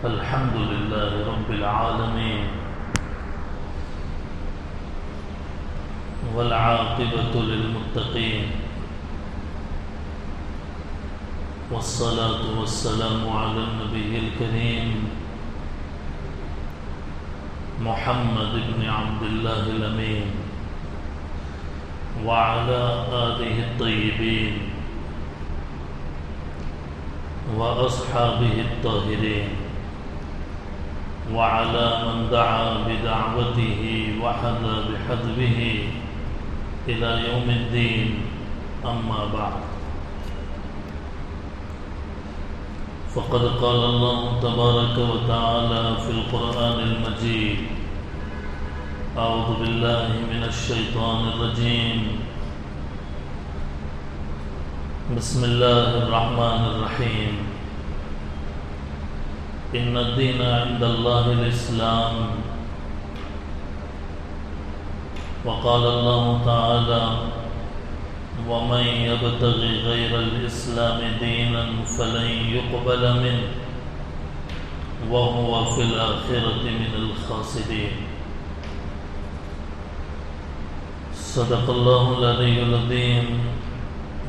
الحمد لله رب العالمين والعاقبة للمتقين والصلاة والسلام على النبي الكريم محمد بن عبد الله الأمين وعلى آله الطيبين وأصحابه الطاهرين وعلى من دعا بدعوته وحذى بحذبه إلى يوم الدين أما بعد فقد قال الله تبارك وتعالى في القرآن المجيد أعوذ بالله من الشيطان الرجيم بسم الله الرحمن الرحيم إن الدين عند الله الإسلام وقال الله تعالى ومن يبتغي غير الإسلام دينا فلن يقبل منه وهو في الآخرة من الخاسرين صدق الله العلي العظيم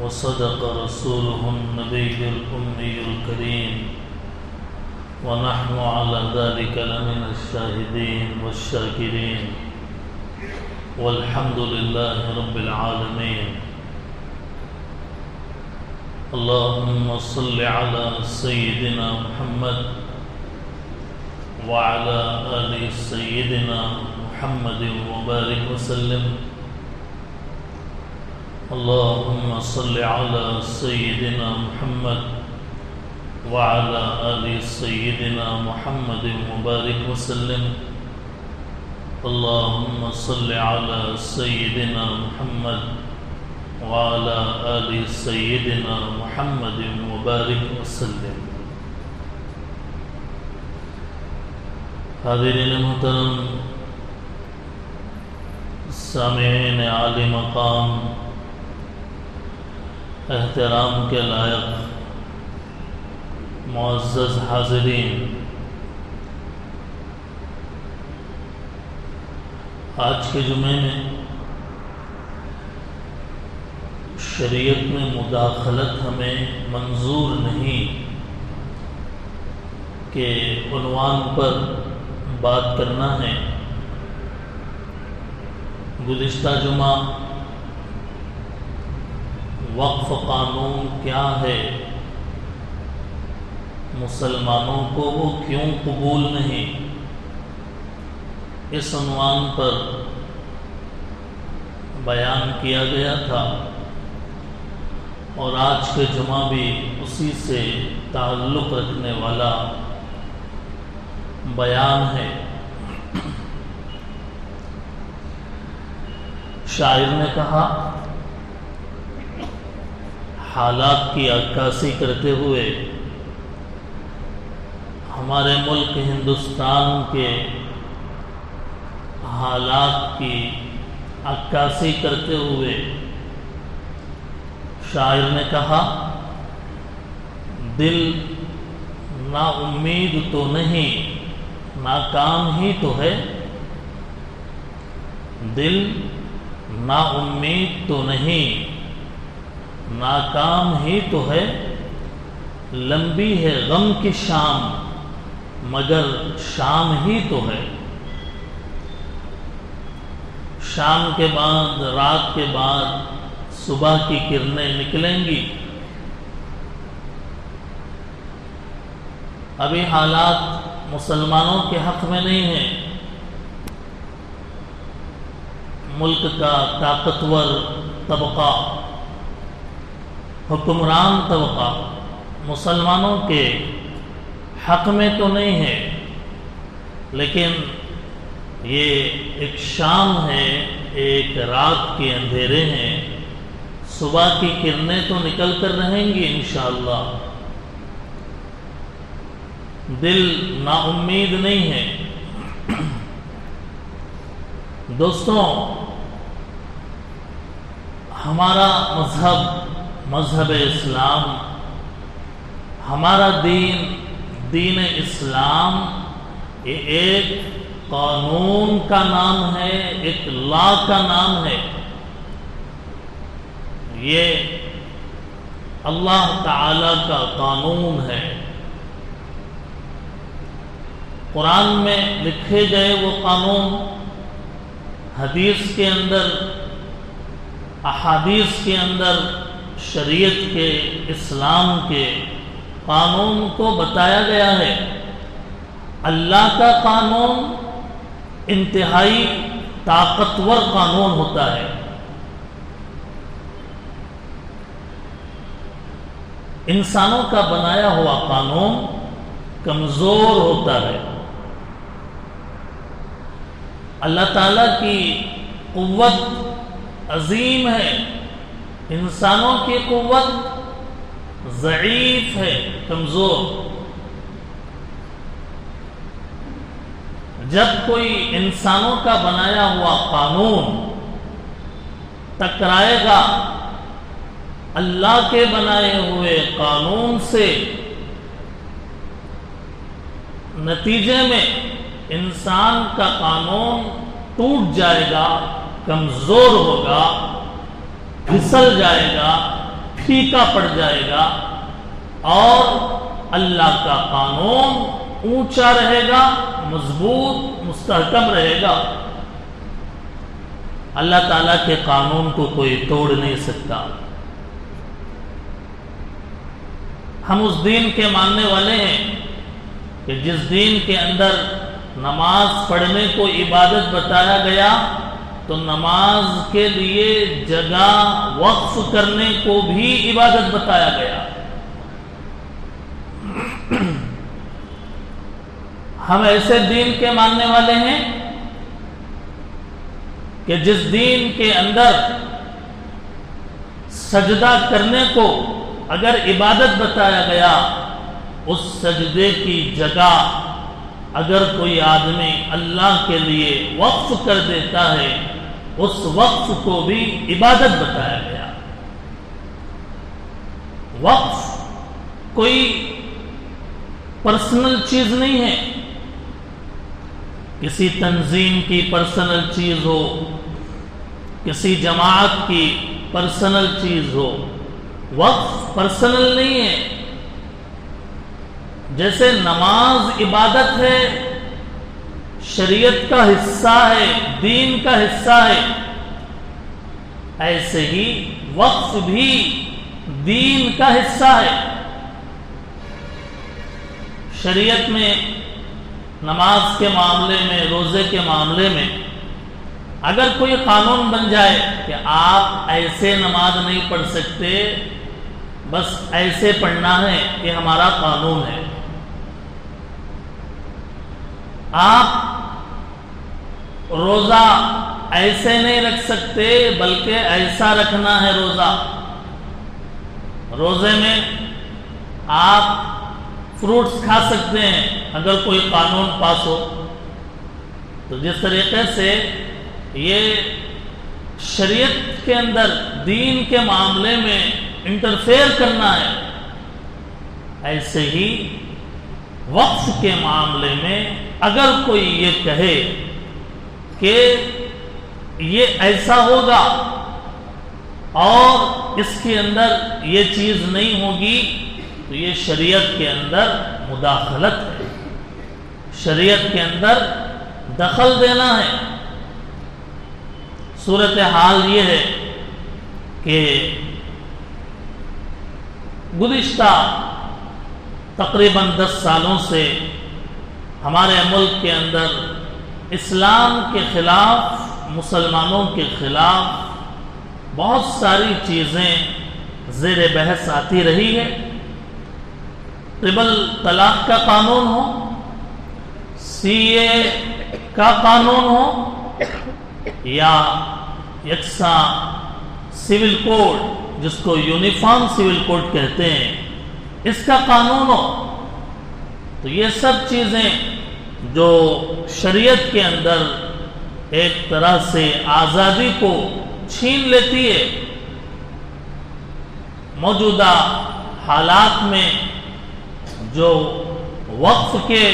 وصدق رسوله النبي الأمي الكريم ونحن على ذلك لمن الشاهدين والشاكرين والحمد لله رب العالمين اللهم صل على سيدنا محمد وعلى آل سيدنا محمد وبارك وسلم اللهم صل على سيدنا محمد وعلى آل سيدنا محمد وبارك وسلم اللهم صل على سيدنا محمد وعلى آل سيدنا محمد وبارك وسلم حاضرین محترم، سامعین عالی مقام، احترام کے لائق معزز حاضرین، آج کے جمعے میں شریعت میں مداخلت ہمیں منظور نہیں کہ عنوان پر بات کرنا ہے۔ گزشتہ جمعہ وقف قانون کیا ہے، مسلمانوں کو وہ کیوں قبول نہیں، اس عنوان پر بیان کیا گیا تھا، اور آج کے جمعہ بھی اسی سے تعلق رکھنے والا بیان ہے۔ شاعر نے کہا، حالات کی عکاسی کرتے ہوئے ہمارے ملک ہندوستان کے حالات کی عکاسی کرتے ہوئے شاعر نے کہا، دل نا امید تو نہیں، ناکام ہی تو ہے، دل نا امید تو نہیں، ناکام ہی تو ہے، لمبی ہے غم کی شام مگر شام ہی تو ہے۔ شام کے بعد، رات کے بعد صبح کی کرنیں نکلیں گی۔ ابھی حالات مسلمانوں کے حق میں نہیں ہیں۔ ملک کا طاقتور طبقہ، حکمران طبقہ مسلمانوں کے حق میں تو نہیں ہے، لیکن یہ ایک شام ہے، ایک رات کے اندھیرے ہیں، صبح کی کرنیں تو نکل کر رہیں گی انشاءاللہ۔ دل نا امید نہیں ہے۔ دوستوں، ہمارا مذہب اسلام، ہمارا دین دین اسلام یہ ایک قانون کا نام ہے، ایک لا کا نام ہے. یہ اللہ تعالی کا قانون ہے. قرآن میں لکھے گئے وہ قانون حدیث کے اندر، احادیث کے اندر شریعت کے، اسلام کے قانون کو بتایا گیا ہے. اللہ کا قانون انتہائی طاقتور قانون ہوتا ہے. انسانوں کا بنایا ہوا قانون کمزور ہوتا ہے. اللہ تعالیٰ کی قوت عظیم ہے، انسانوں کی قوت ضعیف ہے، کمزور. جب کوئی انسانوں کا بنایا ہوا قانون ٹکرائے گا اللہ کے بنائے ہوئے قانون سے، نتیجے میں انسان کا قانون ٹوٹ جائے گا، کمزور ہوگا، پھسل جائے گا، پھیکا پڑ جائے گا، اور اللہ کا قانون اونچا رہے گا، مضبوط مستحکم رہے گا. اللہ تعالیٰ کے قانون کو کوئی توڑ نہیں سکتا. ہم اس دین کے ماننے والے ہیں کہ جس دین کے اندر نماز پڑھنے کو عبادت بتایا گیا تو نماز کے لیے جگہ وقف کرنے کو بھی عبادت بتایا گیا. ہم ایسے دین کے ماننے والے ہیں کہ جس دین کے اندر سجدہ کرنے کو اگر عبادت بتایا گیا، اس سجدے کی جگہ اگر کوئی آدمی اللہ کے لیے وقف کر دیتا ہے، اس وقف کو بھی عبادت بتایا گیا. وقف کوئی پرسنل چیز نہیں ہے، کسی تنظیم کی پرسنل چیز ہو، کسی جماعت کی پرسنل چیز ہو. وقف پرسنل نہیں ہے. جیسے نماز عبادت ہے، شریعت کا حصہ ہے، دین کا حصہ ہے، ایسے ہی وقف بھی دین کا حصہ ہے. شریعت میں نماز کے معاملے میں، روزے کے معاملے میں اگر کوئی قانون بن جائے کہ آپ ایسے نماز نہیں پڑھ سکتے، بس ایسے پڑھنا ہے، یہ ہمارا قانون ہے. آپ روزہ ایسے نہیں رکھ سکتے بلکہ ایسا رکھنا ہے روزہ. روزے میں آپ فروٹس کھا سکتے ہیں اگر کوئی قانون پاس ہو. تو جس طریقے سے یہ شریعت کے اندر دین کے معاملے میں انٹرفیئر کرنا ہے، ایسے ہی وقف کے معاملے میں اگر کوئی یہ کہے کہ یہ ایسا ہوگا اور اس کے اندر یہ چیز نہیں ہوگی تو یہ شریعت کے اندر مداخلت ہے، شریعت کے اندر دخل دینا ہے. صورتحال یہ ہے کہ گزشتہ تقریباً 10 سالوں سے ہمارے ملک کے اندر اسلام کے خلاف، مسلمانوں کے خلاف بہت ساری چیزیں زیر بحث آتی رہی ہے. ٹرپل طلاق کا قانون ہو، CA کا قانون ہو، یا یکساں سول کوڈ جس کو یونیفارم سول کوڈ کہتے ہیں، اس کا قانون ہو، تو یہ سب چیزیں جو شریعت کے اندر ایک طرح سے آزادی کو چھین لیتی ہے، موجودہ حالات میں جو وقف کے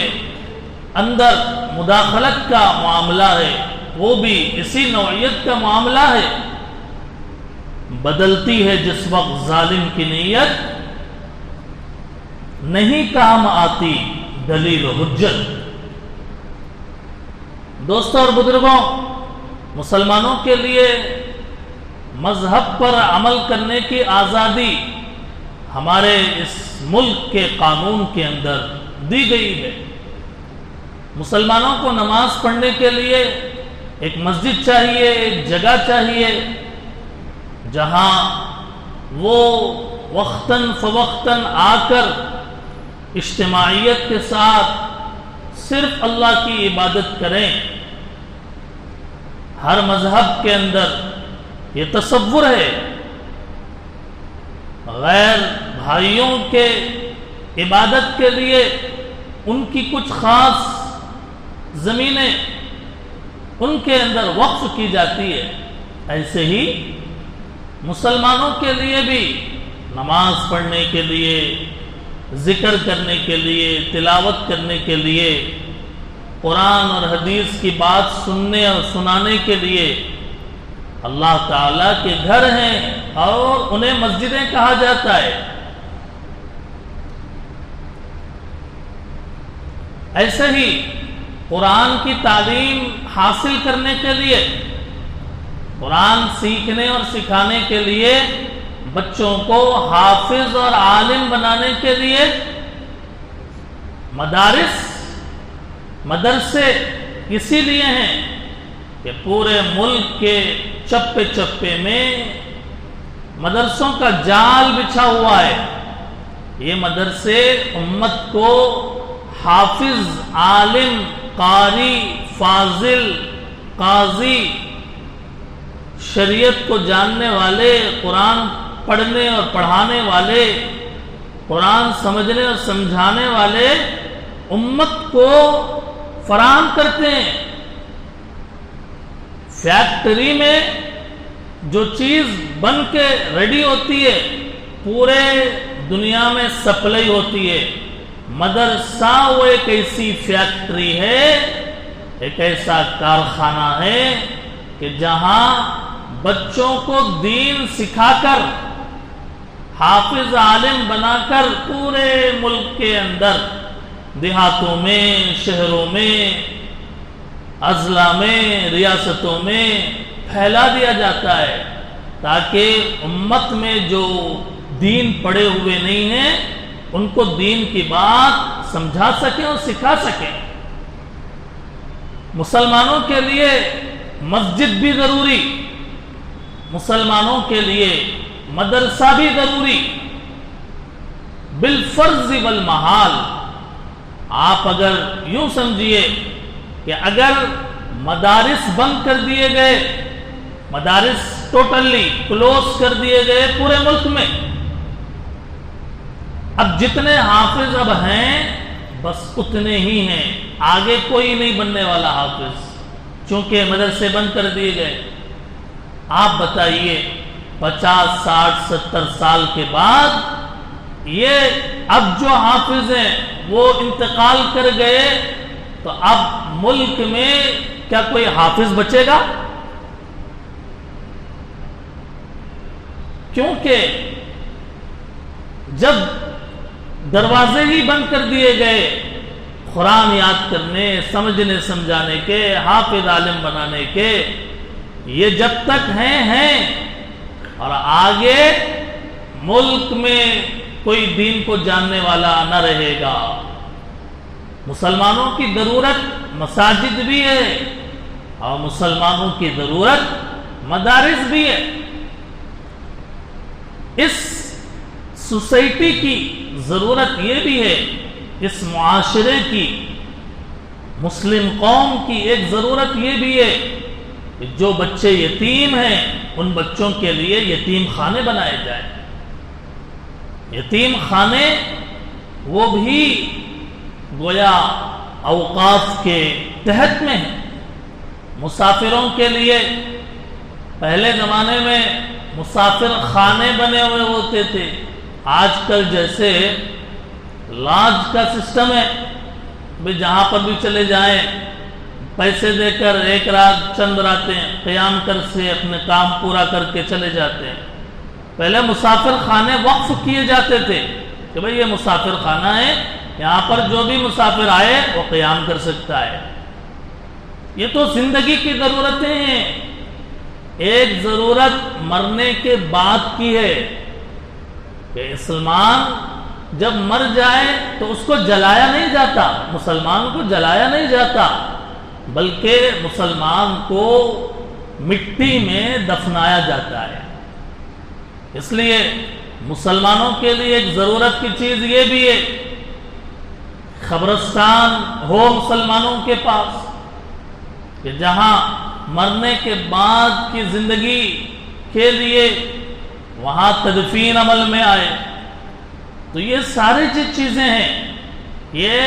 اندر مداخلت کا معاملہ ہے، وہ بھی اسی نوعیت کا معاملہ ہے۔ بدلتی ہے جس وقت ظالم کی نیت، نہیں کام آتی دلیل و حجت۔ دوستوں اور بزرگوں، مسلمانوں کے لیے مذہب پر عمل کرنے کی آزادی ہمارے اس ملک کے قانون کے اندر دی گئی ہے۔ مسلمانوں کو نماز پڑھنے کے لیے ایک مسجد چاہیے، ایک جگہ چاہیے جہاں وہ وقتاً فوقتاً آ کر اجتماعیت کے ساتھ صرف اللہ کی عبادت کریں۔ ہر مذہب کے اندر یہ تصور ہے، غیر بھائیوں کے عبادت کے لیے ان کی کچھ خاص زمینیں ان کے اندر وقف کی جاتی ہے۔ ایسے ہی مسلمانوں کے لیے بھی نماز پڑھنے کے لیے، ذکر کرنے کے لیے، تلاوت کرنے کے لیے، قرآن اور حدیث کی بات سننے اور سنانے کے لیے اللہ تعالیٰ کے گھر ہیں اور انہیں مسجدیں کہا جاتا ہے۔ ایسے ہی قرآن کی تعلیم حاصل کرنے کے لیے، قرآن سیکھنے اور سکھانے کے لیے، بچوں کو حافظ اور عالم بنانے کے لیے مدرسے اسی لیے ہیں کہ پورے ملک کے چپے چپے میں مدرسوں کا جال بچھا ہوا ہے۔ یہ مدرسے امت کو حافظ، عالم، قاری، فاضل، قاضی، شریعت کو جاننے والے، قرآن پڑھنے اور پڑھانے والے، قرآن سمجھنے اور سمجھانے والے امت کو فراہم کرتے ہیں۔ فیکٹری میں جو چیز بن کے ریڈی ہوتی ہے پورے دنیا میں سپلائی ہوتی ہے، مدرسہ وہ ایک ایسی فیکٹری ہے، ایک ایسا کارخانہ ہے کہ جہاں بچوں کو دین سکھا کر، حافظ عالم بنا کر پورے ملک کے اندر، دیہاتوں میں، شہروں میں، اضلاع میں، ریاستوں میں پھیلا دیا جاتا ہے، تاکہ امت میں جو دین پڑے ہوئے نہیں ہیں ان کو دین کی بات سمجھا سکیں اور سکھا سکیں۔ مسلمانوں کے لیے مسجد بھی ضروری، مسلمانوں کے لیے مدرسہ بھی ضروری، بالفرض والمحال۔ آپ اگر یوں سمجھیے کہ اگر مدارس بند کر دیے گئے، مدارس ٹوٹلی کلوز کر دیے گئے پورے ملک میں، اب جتنے حافظ اب ہیں بس اتنے ہی ہیں، آگے کوئی نہیں بننے والا حافظ، چونکہ مدرسے بند کر دیے گئے۔ آپ بتائیے 50، 60، 70 سال کے بعد یہ اب جو حافظ ہیں وہ انتقال کر گئے تو اب ملک میں کیا کوئی حافظ بچے گا؟ کیونکہ جب دروازے ہی بند کر دیے گئے قرآن یاد کرنے، سمجھنے سمجھانے کے، حافظ عالم بنانے کے، یہ جب تک ہیں اور آگے ملک میں کوئی دین کو جاننے والا نہ رہے گا۔ مسلمانوں کی ضرورت مساجد بھی ہے اور مسلمانوں کی ضرورت مدارس بھی ہے۔ اس سوسائٹی کی ضرورت یہ بھی ہے، اس معاشرے کی، مسلم قوم کی ایک ضرورت یہ بھی ہے کہ جو بچے یتیم ہیں ان بچوں کے لیے یتیم خانے بنائے جائیں۔ یتیم خانے وہ بھی گویا اوقاف کے تحت میں ہیں۔ مسافروں کے لیے پہلے زمانے میں مسافر خانے بنے ہوئے ہوتے تھے، آج کل جیسے لاج کا سسٹم ہے، بھی جہاں پر بھی چلے جائیں پیسے دے کر ایک رات چند راتیں قیام کر سے اپنے کام پورا کر کے چلے جاتے ہیں۔ پہلے مسافر خانے وقف کیے جاتے تھے کہ بھئی یہ مسافر خانہ ہے، یہاں پر جو بھی مسافر آئے وہ قیام کر سکتا ہے۔ یہ تو زندگی کی ضرورتیں ہیں۔ ایک ضرورت مرنے کے بعد کی ہے کہ مسلمان جب مر جائے تو اس کو جلایا نہیں جاتا، مسلمان کو جلایا نہیں جاتا، بلکہ مسلمان کو مٹی میں دفنایا جاتا ہے۔ اس لیے مسلمانوں کے لیے ایک ضرورت کی چیز یہ بھی ہے، قبرستان ہو مسلمانوں کے پاس کہ جہاں مرنے کے بعد کی زندگی کے لیے وہاں تدفین عمل میں آئے۔ تو یہ ساری چیزیں ہیں، یہ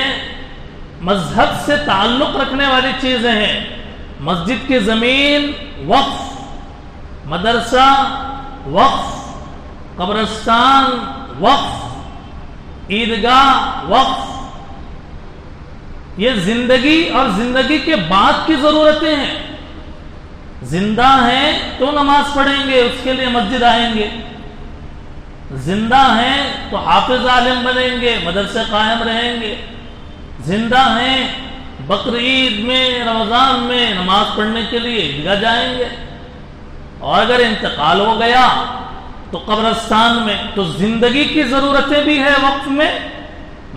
مذہب سے تعلق رکھنے والی چیزیں ہیں۔ مسجد کی زمین وقف، مدرسہ وقف، قبرستان وقف، عیدگاہ وقف، یہ زندگی اور زندگی کے بعد کی ضرورتیں ہیں۔ زندہ ہیں تو نماز پڑھیں گے، اس کے لیے مسجد آئیں گے، زندہ ہیں تو حافظ عالم بنیں گے، مدرسے قائم رہیں گے، زندہ ہیں بقرعید میں رمضان میں نماز پڑھنے کے لیے عیدگاہ جائیں گے، اور اگر انتقال ہو گیا تو قبرستان میں۔ تو زندگی کی ضرورتیں بھی ہیں وقف میں،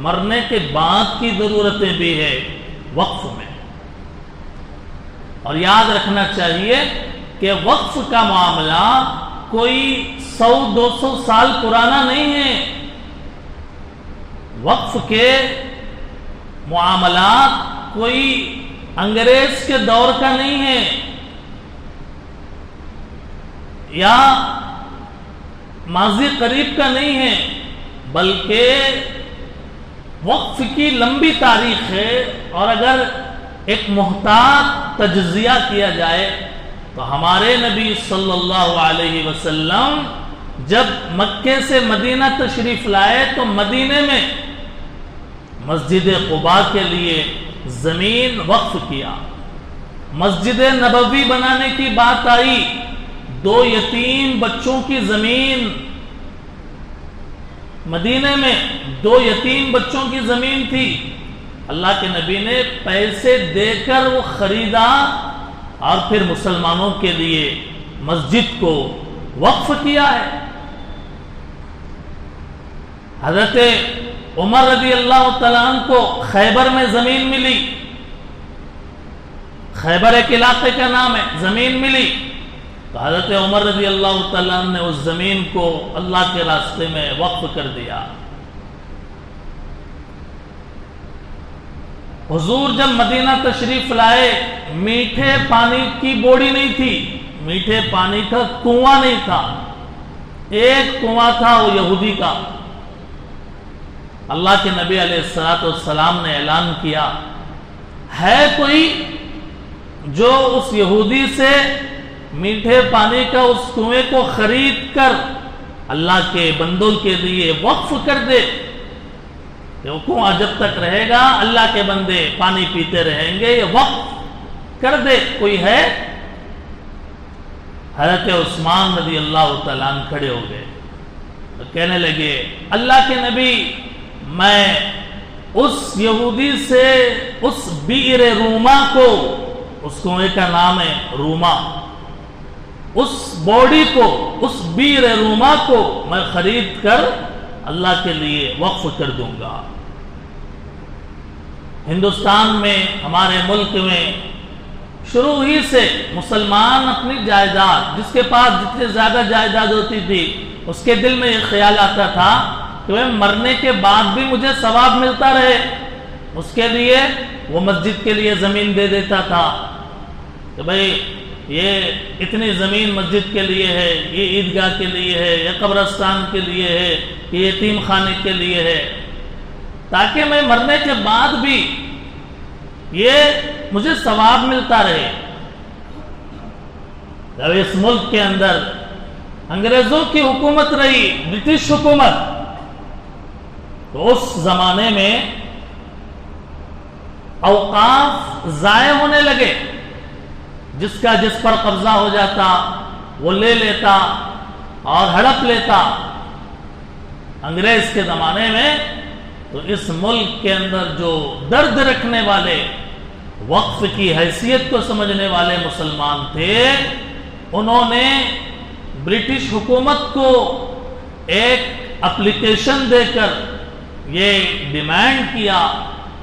مرنے کے بعد کی ضرورتیں بھی ہیں وقف میں۔ اور یاد رکھنا چاہیے کہ وقف کا معاملہ کوئی 100-200 سال پرانا نہیں ہے۔ وقف کے معاملات کوئی انگریز کے دور کا نہیں ہے، یا ماضی قریب کا نہیں ہے، بلکہ وقف کی لمبی تاریخ ہے۔ اور اگر ایک محتاط تجزیہ کیا جائے تو ہمارے نبی صلی اللہ علیہ وسلم جب مکے سے مدینہ تشریف لائے تو مدینے میں مسجد قباء کے لیے زمین وقف کیا۔ مسجد نبوی بنانے کی بات آئی، 2 یتیم بچوں کی زمین، مدینے میں 2 یتیم بچوں کی زمین تھی، اللہ کے نبی نے پیسے دے کر وہ خریدا اور پھر مسلمانوں کے لیے مسجد کو وقف کیا ہے۔ حضرت عمر رضی اللہ تعالیٰ عنہ کو خیبر میں زمین ملی، خیبر ایک علاقے کا نام ہے، زمین ملی تو حضرت عمر رضی اللہ تعالیٰ عنہ نے اس زمین کو اللہ کے راستے میں وقف کر دیا۔ حضور جب مدینہ تشریف لائے، میٹھے پانی کی بوڑی نہیں تھی، میٹھے پانی کا کنواں نہیں تھا، ایک کنواں تھا وہ یہودی کا۔ اللہ کے نبی علیہ السلام نے اعلان کیا، ہے کوئی جو اس یہودی سے میٹھے پانی کا اس کنویں کو خرید کر اللہ کے بندوں کے لیے وقف کر دے؟ وہ کنواں جب تک رہے گا اللہ کے بندے پانی پیتے رہیں گے، یہ وقف کر دے، کوئی ہے؟ حضرت عثمان رضی اللہ تعالیٰ عنہ کھڑے ہو گئے، کہنے لگے اللہ کے نبی، میں اس یہودی سے اس بئر روما کو، اس کنویں کا نام ہے روما، اس بوڑی کو، اس بئر روما کو میں خرید کر اللہ کے لیے وقف کر دوں گا۔ ہندوستان میں، ہمارے ملک میں شروع ہی سے مسلمان اپنی جائیداد، جس کے پاس جتنی زیادہ جائیداد ہوتی تھی اس کے دل میں یہ خیال آتا تھا کہ وہ مرنے کے بعد بھی مجھے ثواب ملتا رہے، اس کے لیے وہ مسجد کے لیے زمین دے دیتا تھا کہ بھئی یہ اتنی زمین مسجد کے لیے ہے، یہ عیدگاہ کے لیے ہے، یہ قبرستان کے لیے ہے، یہ یتیم خانے کے لیے ہے، تاکہ میں مرنے کے بعد بھی یہ مجھے ثواب ملتا رہے۔ جب اس ملک کے اندر انگریزوں کی حکومت رہی، برٹش حکومت، تو اس زمانے میں اوقاف ضائع ہونے لگے، جس کا جس پر قبضہ ہو جاتا وہ لے لیتا اور ہڑپ لیتا۔ انگریز کے زمانے میں تو اس ملک کے اندر جو درد رکھنے والے، وقف کی حیثیت کو سمجھنے والے مسلمان تھے، انہوں نے برٹش حکومت کو ایک اپلیکیشن دے کر یہ ڈیمانڈ کیا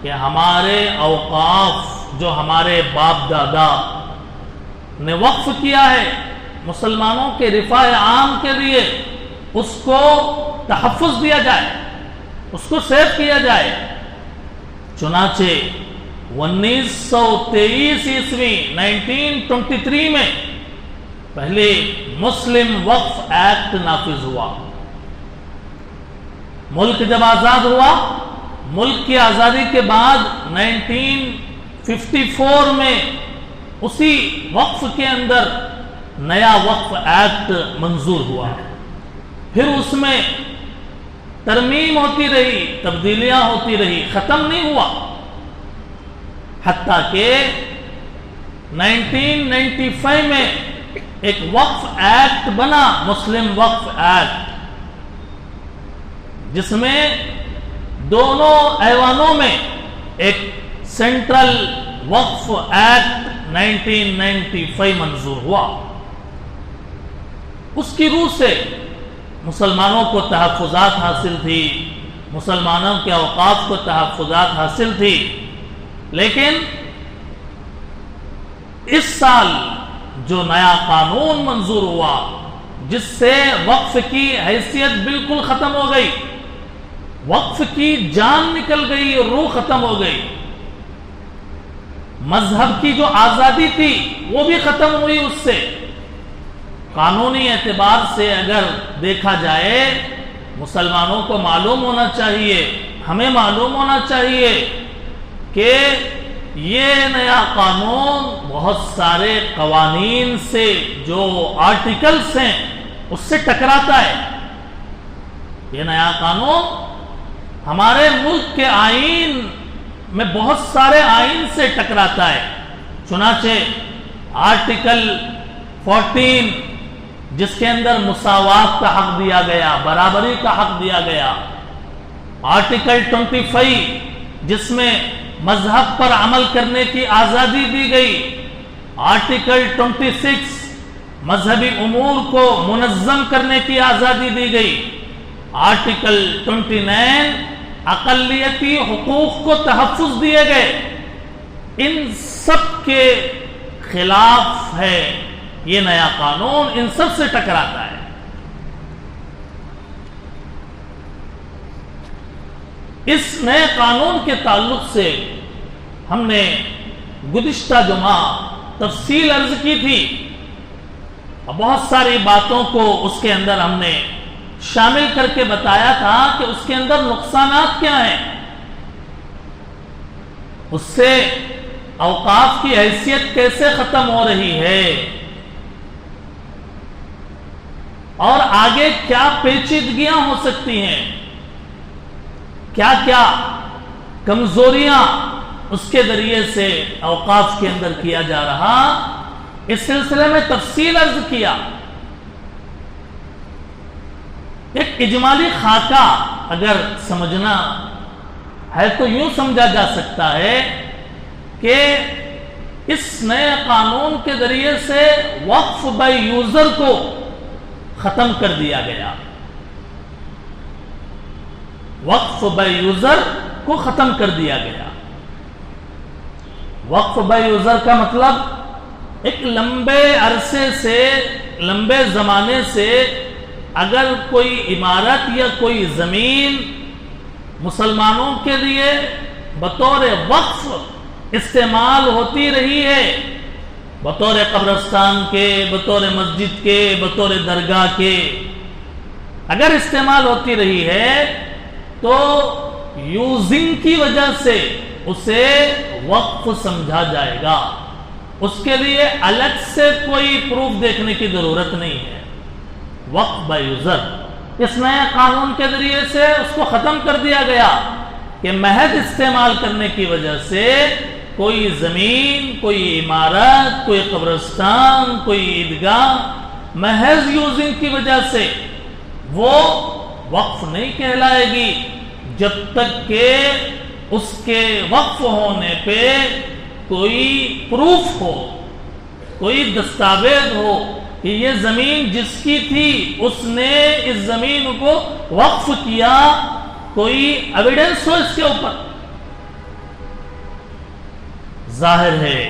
کہ ہمارے اوقاف جو ہمارے باپ دادا نے وقف کیا ہے مسلمانوں کے رفاع عام کے لیے، اس کو تحفظ دیا جائے، اس کو سیو کیا جائے۔ چنانچہ 1923 عیسوی 1923 میں پہلے مسلم وقف ایکٹ نافذ ہوا۔ ملک جب آزاد ہوا، ملک کی آزادی کے بعد 1954 میں اسی وقف کے اندر نیا وقف ایکٹ منظور ہوا۔ پھر اس میں ترمیم ہوتی رہی، تبدیلیاں ہوتی رہی، ختم نہیں ہوا، حتیٰ کہ 1995 میں ایک وقف ایکٹ بنا، مسلم وقف ایکٹ، جس میں دونوں ایوانوں میں ایک سینٹرل وقف ایکٹ 1995 منظور ہوا۔ اس کی روح سے مسلمانوں کو تحفظات حاصل تھی، مسلمانوں کے اوقاف کو تحفظات حاصل تھی، لیکن اس سال جو نیا قانون منظور ہوا، جس سے وقف کی حیثیت بالکل ختم ہو گئی، وقف کی جان نکل گئی، روح ختم ہو گئی، مذہب کی جو آزادی تھی وہ بھی ختم ہوئی اس سے۔ قانونی اعتبار سے اگر دیکھا جائے، مسلمانوں کو معلوم ہونا چاہیے، ہمیں معلوم ہونا چاہیے کہ یہ نیا قانون بہت سارے قوانین سے، جو آرٹیکلز ہیں، اس سے ٹکراتا ہے۔ یہ نیا قانون ہمارے ملک کے آئین میں بہت سارے آئین سے ٹکراتا ہے۔ چنانچہ آرٹیکل 14 جس کے اندر مساوات کا حق دیا گیا، برابری کا حق دیا گیا، آرٹیکل 25 جس میں مذہب پر عمل کرنے کی آزادی دی گئی، آرٹیکل 26 مذہبی امور کو منظم کرنے کی آزادی دی گئی، آرٹیکل 29 اقلیتی حقوق کو تحفظ دیے گئے۔ ان سب کے خلاف ہے یہ نیا قانون، ان سب سے ٹکراتا ہے۔ اس نئے قانون کے تعلق سے ہم نے گزشتہ جمعہ تفصیل عرض کی تھی، اور بہت ساری باتوں کو اس کے اندر ہم نے شامل کر کے بتایا تھا کہ اس کے اندر نقصانات کیا ہیں، اس سے اوقاف کی حیثیت کیسے ختم ہو رہی ہے، اور آگے کیا پیچیدگیاں ہو سکتی ہیں، کیا کیا کمزوریاں اس کے ذریعے سے اوقاف کے اندر کیا جا رہا، اس سلسلے میں تفصیل عرض کیا۔ ایک اجمالی خاکہ اگر سمجھنا ہے تو یوں سمجھا جا سکتا ہے کہ اس نئے قانون کے ذریعے سے وقف بائی یوزر کو ختم کر دیا گیا، وقف بائی یوزر کو ختم کر دیا گیا۔ وقف بائی یوزر کا مطلب ایک لمبے عرصے سے، لمبے زمانے سے اگر کوئی عمارت یا کوئی زمین مسلمانوں کے لیے بطور وقف استعمال ہوتی رہی ہے، بطور قبرستان کے، بطور مسجد کے، بطور درگاہ کے، اگر استعمال ہوتی رہی ہے تو یوزنگ کی وجہ سے اسے وقف سمجھا جائے گا، اس کے لیے الگ سے کوئی پروف دیکھنے کی ضرورت نہیں ہے۔ وقف بائی یوزر اس نئے قانون کے ذریعے سے اس کو ختم کر دیا گیا کہ محض استعمال کرنے کی وجہ سے کوئی زمین، کوئی عمارت، کوئی قبرستان، کوئی عیدگاہ محض یوزنگ کی وجہ سے وہ وقف نہیں کہلائے گی جب تک کہ اس کے وقف ہونے پہ کوئی پروف ہو، کوئی دستاویز ہو کہ یہ زمین جس کی تھی اس نے اس زمین کو وقف کیا، کوئی ایویڈنس ہو اس کے اوپر۔ ظاہر ہے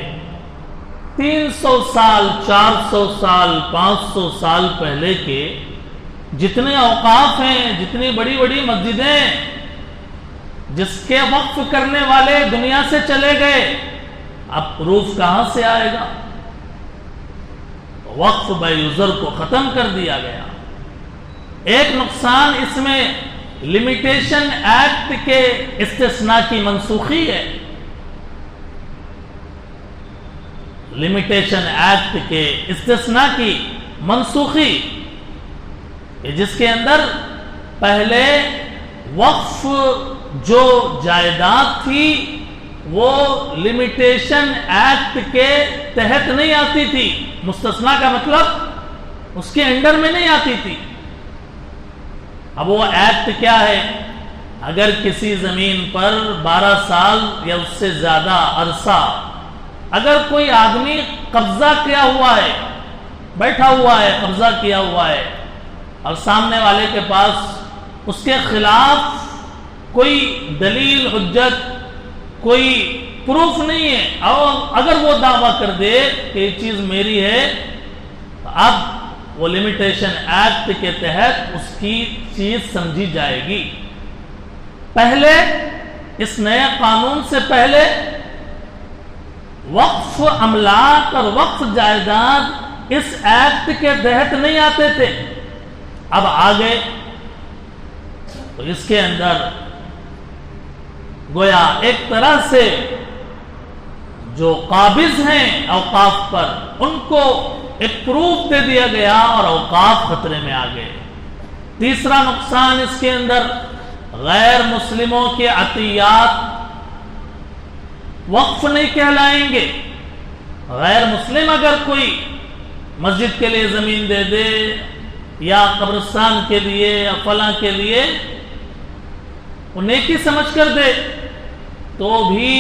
300 سال، 400 سال، 500 سال پہلے کے جتنے اوقاف ہیں، جتنی بڑی بڑی مسجدیں جس کے وقف کرنے والے دنیا سے چلے گئے، اب پروف کہاں سے آئے گا؟ وقف بائی یوزر کو ختم کر دیا گیا۔ ایک نقصان اس میں لمیٹیشن ایکٹ کے استثناء کی منسوخی ہے۔ لمیٹیشن ایکٹ کے استثناء کی منسوخی، جس کے اندر پہلے وقف جو جائیداد تھی وہ لمیٹیشن ایکٹ کے تحت نہیں آتی تھی، مستثنیٰ کا مطلب اس کے انڈر میں نہیں آتی تھی۔ اب وہ ایکٹ کیا ہے؟ اگر کسی زمین پر 12 سال یا اس سے زیادہ عرصہ اگر کوئی آدمی قبضہ کیا ہوا ہے، بیٹھا ہوا ہے، قبضہ کیا ہوا ہے، اور سامنے والے کے پاس اس کے خلاف کوئی دلیل، حجت، کوئی پروف نہیں ہے، اور اگر وہ دعویٰ کر دے کہ یہ چیز میری ہے، تو اب وہ لمیٹیشن ایکٹ کے تحت اس کی چیز سمجھی جائے گی۔ پہلے اس نئے قانون سے پہلے وقف املاک اور وقف جائیداد اس ایکٹ کے تحت نہیں آتے تھے، اب آگے تو اس کے اندر گویا ایک طرح سے جو قابض ہیں اوقاف پر ان کو ایک پروف دے دیا گیا اور اوقاف خطرے میں آ گئے۔ تیسرا نقصان اس کے اندر غیر مسلموں کے عطیات وقف نہیں کہلائیں گے۔ غیر مسلم اگر کوئی مسجد کے لیے زمین دے دے یا قبرستان کے لیے یا فلاں کے لیے وہ نیکی سمجھ کر دے تو بھی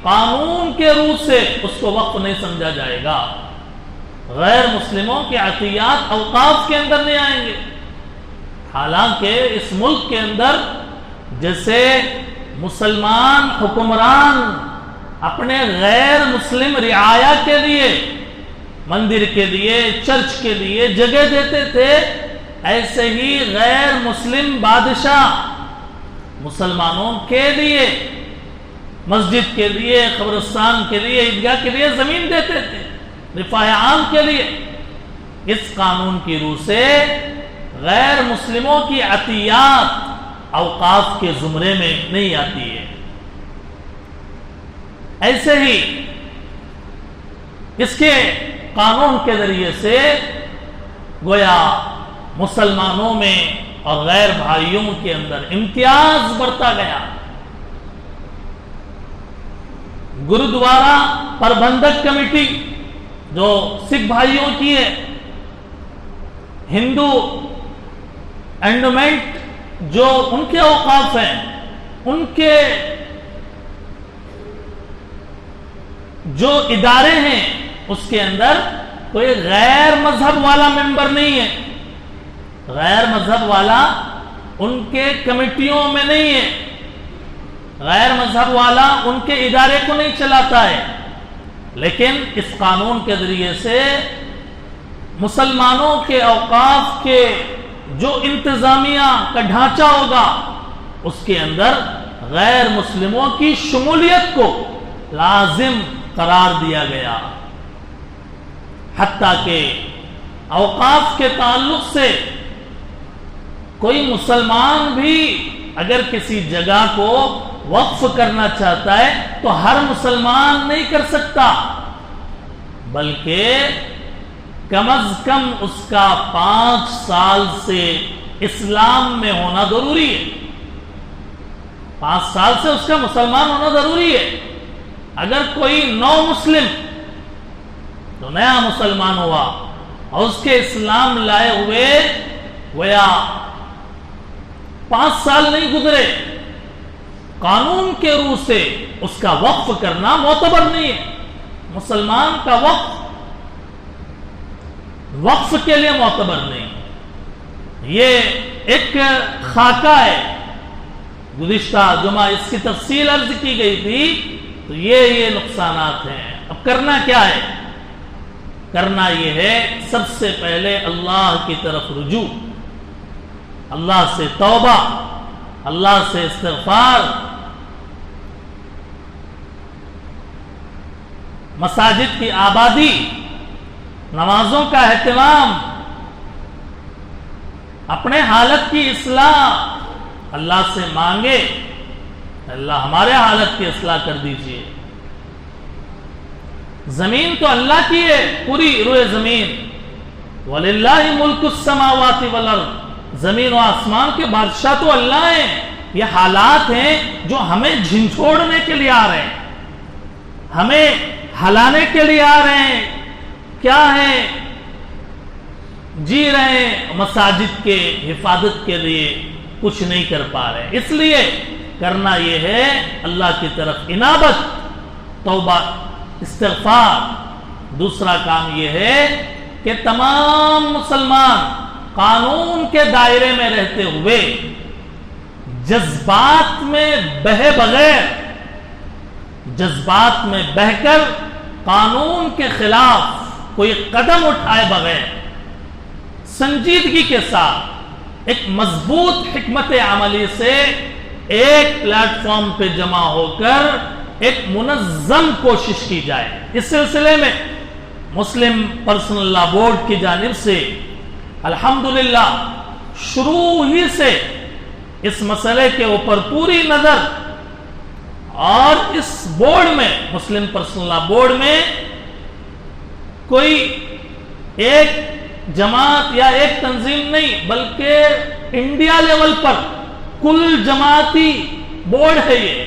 قانون کے روح سے اس کو وقف نہیں سمجھا جائے گا۔ غیر مسلموں کے عطیات اوقاف کے اندر نہیں آئیں گے۔ حالانکہ اس ملک کے اندر جیسے مسلمان حکمران اپنے غیر مسلم رعایا کے لیے، مندر کے لیے، چرچ کے لیے جگہ دیتے تھے، ایسے ہی غیر مسلم بادشاہ مسلمانوں کے لیے، مسجد کے لیے، قبرستان کے لیے، عیدگاہ کے لیے زمین دیتے تھے، رفاہ عام کے لیے۔ اس قانون کی روح سے غیر مسلموں کی عطیات اوقاف کے زمرے میں نہیں آتی ہے۔ ایسے ہی اس کے قانون کے ذریعے سے گویا مسلمانوں میں اور غیر بھائیوں کے اندر امتیاز بڑھتا گیا۔ گرودوارا پربندھک کمیٹی جو سکھ بھائیوں کی ہے، ہندو اینڈومنٹ جو ان کے اوقاف ہیں، ان کے جو ادارے ہیں اس کے اندر کوئی غیر مذہب والا ممبر نہیں ہے، غیر مذہب والا ان کے کمیٹیوں میں نہیں ہے، غیر مذہب والا ان کے ادارے کو نہیں چلاتا ہے۔ لیکن اس قانون کے ذریعے سے مسلمانوں کے اوقاف کے جو انتظامیہ کا ڈھانچہ ہوگا اس کے اندر غیر مسلموں کی شمولیت کو لازم قرار دیا گیا، حتیٰ کہ اوقاف کے تعلق سے کوئی مسلمان بھی اگر کسی جگہ کو وقف کرنا چاہتا ہے تو ہر مسلمان نہیں کر سکتا، بلکہ کم از کم اس کا 5 سال سے اسلام میں ہونا ضروری ہے. 5 سال سے اس کا مسلمان ہونا ضروری ہے. اگر کوئی نو مسلم تو نیا مسلمان ہوا اور اس کے اسلام لائے ہوئے گویا 5 سال نہیں گزرے، قانون کے روح سے اس کا وقف کرنا معتبر نہیں ہے. مسلمان کا وقف کے لیے معتبر نہیں. یہ ایک خاکہ ہے. گزشتہ جمعہ اس کی تفصیل عرض کی گئی تھی. تو یہ نقصانات ہیں. اب کرنا کیا ہے؟ کرنا یہ ہے سب سے پہلے اللہ کی طرف رجوع، اللہ سے توبہ، اللہ سے استغفار، مساجد کی آبادی، نمازوں کا اہتمام، اپنے حالت کی اصلاح. اللہ سے مانگے اللہ ہمارے حالت کی اصلاح کر دیجئے. زمین تو اللہ کی ہے، پوری روئے زمین. وَلِلَّهِ مُلْكُ السَّمَاوَاتِ وَالْأَرْضِ، زمین و آسمان کے بادشاہ تو اللہ ہیں. یہ حالات ہیں جو ہمیں جھنجھوڑنے کے لیے آ رہے ہیں، ہمیں ہلانے کے لیے آ رہے ہیں. کیا ہے؟ جی رہے ہیں مساجد کے حفاظت کے لیے، کچھ نہیں کر پا رہے. اس لیے کرنا یہ ہے اللہ کی طرف انابت، توبہ، استغفار. دوسرا کام یہ ہے کہ تمام مسلمان قانون کے دائرے میں رہتے ہوئے جذبات میں بہے بغیر، جذبات میں بہہ کر قانون کے خلاف کوئی قدم اٹھائے بغیر سنجیدگی کے ساتھ ایک مضبوط حکمت عملی سے ایک پلیٹ فارم پہ جمع ہو کر ایک منظم کوشش کی جائے. اس سلسلے میں مسلم پرسنل لا بورڈ کی جانب سے الحمدللہ شروع ہی سے اس مسئلے کے اوپر پوری نظر، اور اس بورڈ میں مسلم پرسنل لا بورڈ میں کوئی ایک جماعت یا ایک تنظیم نہیں بلکہ انڈیا لیول پر کل جماعتی بورڈ ہے یہ،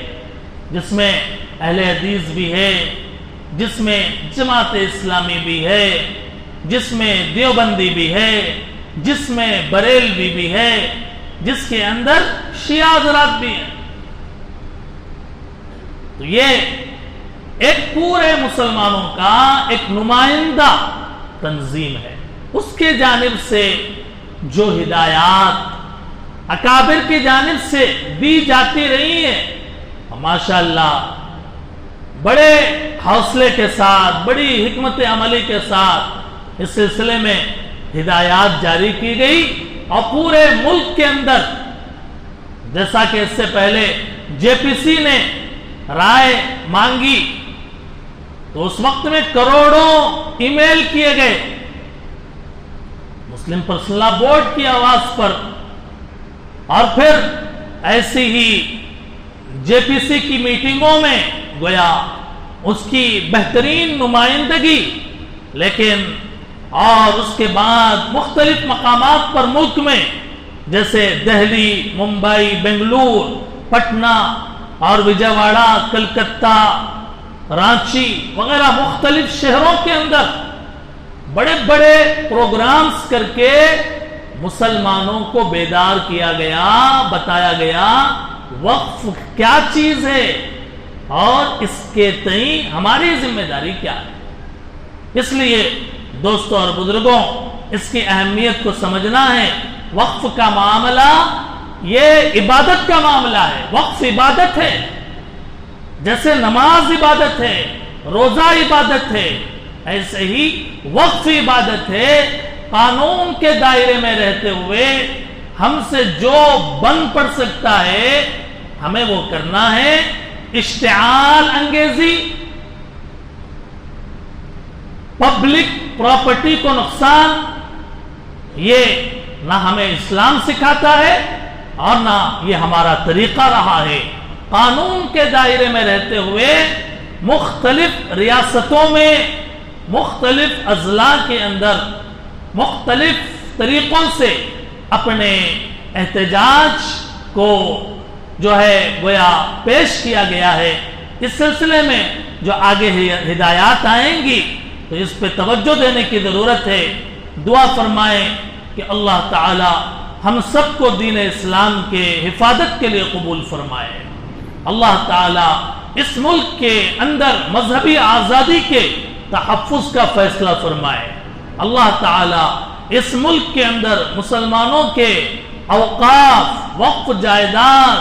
جس میں اہل حدیث بھی ہے، جس میں جماعت اسلامی بھی ہے، جس میں دیوبندی بھی ہے، جس میں بریلوی بھی ہے، جس کے اندر شیعہ حضرات بھی ہیں. تو یہ ایک پورے مسلمانوں کا ایک نمائندہ تنظیم ہے. اس کے جانب سے جو ہدایات اکابر کی جانب سے دی جاتی رہی ہیں، ماشاءاللہ بڑے حوصلے کے ساتھ، بڑی حکمت عملی کے ساتھ اس سلسلے میں ہدایات جاری کی گئی. اور پورے ملک کے اندر جیسا کہ اس سے پہلے جے پی سی نے رائے مانگی تو اس وقت میں کروڑوں ای میل کیے گئے مسلم پرسنل لا بورڈ کی آواز پر. اور پھر ایسی ہی جے پی سی کی میٹنگوں میں گویا اس کی بہترین نمائندگی، لیکن اور اس کے بعد مختلف مقامات پر ملک میں جیسے دہلی، ممبئی، بنگلور، پٹنہ اور وجے واڑہ، کلکتہ، رانچی وغیرہ مختلف شہروں کے اندر بڑے بڑے پروگرامز کر کے مسلمانوں کو بیدار کیا گیا، بتایا گیا وقف کیا چیز ہے اور اس کے تئیں ہماری ذمہ داری کیا ہے. اس لیے دوستوں اور بزرگوں، اس کی اہمیت کو سمجھنا ہے. وقف کا معاملہ یہ عبادت کا معاملہ ہے. وقف عبادت ہے، جیسے نماز عبادت ہے، روزہ عبادت ہے، ایسے ہی وقف عبادت ہے. قانون کے دائرے میں رہتے ہوئے ہم سے جو بن پڑ سکتا ہے ہمیں وہ کرنا ہے. اشتعال انگیزی، پبلک پراپرٹی کو نقصان، یہ نہ ہمیں اسلام سکھاتا ہے اور نہ یہ ہمارا طریقہ رہا ہے. قانون کے دائرے میں رہتے ہوئے مختلف ریاستوں میں، مختلف اضلاع کے اندر مختلف طریقوں سے اپنے احتجاج کو جو ہے گویا پیش کیا گیا ہے۔ اس سلسلے میں جو آگے ہدایات آئیں گی تو اس پہ توجہ دینے کی ضرورت ہے۔ دعا فرمائیں کہ اللہ تعالی ہم سب کو دین اسلام کے حفاظت کے لیے قبول فرمائے۔ اللہ تعالی اس ملک کے اندر مذہبی آزادی کے تحفظ کا فیصلہ فرمائے۔ اللہ تعالی اس ملک کے اندر مسلمانوں کے اوقاف، وقف، جائیداد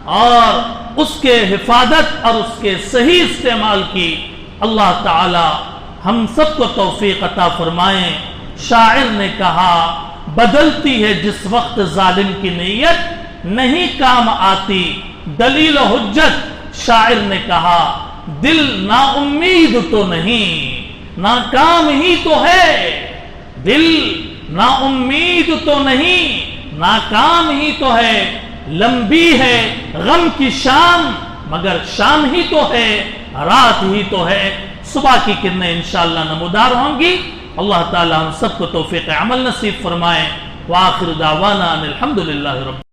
اور اس کے حفاظت اور اس کے صحیح استعمال کی اللہ تعالی ہم سب کو توفیق عطا فرمائیں۔ شاعر نے کہا بدلتی ہے جس وقت ظالم کی نیت نہیں کام آتی دلیل و حجت۔ شاعر نے کہا دل نا امید تو نہیں ناکام ہی تو ہے، دل نا امید تو نہیں ناکام ہی تو ہے، لمبی ہے غم کی شام مگر شام ہی تو ہے، رات ہی تو ہے، صبح کی کرنیں انشاءاللہ نمودار ہوں گی۔ اللہ تعالی ہم سب کو توفیق عمل نصیب فرمائے۔ وآخر دعوانا ان الحمدللہ رب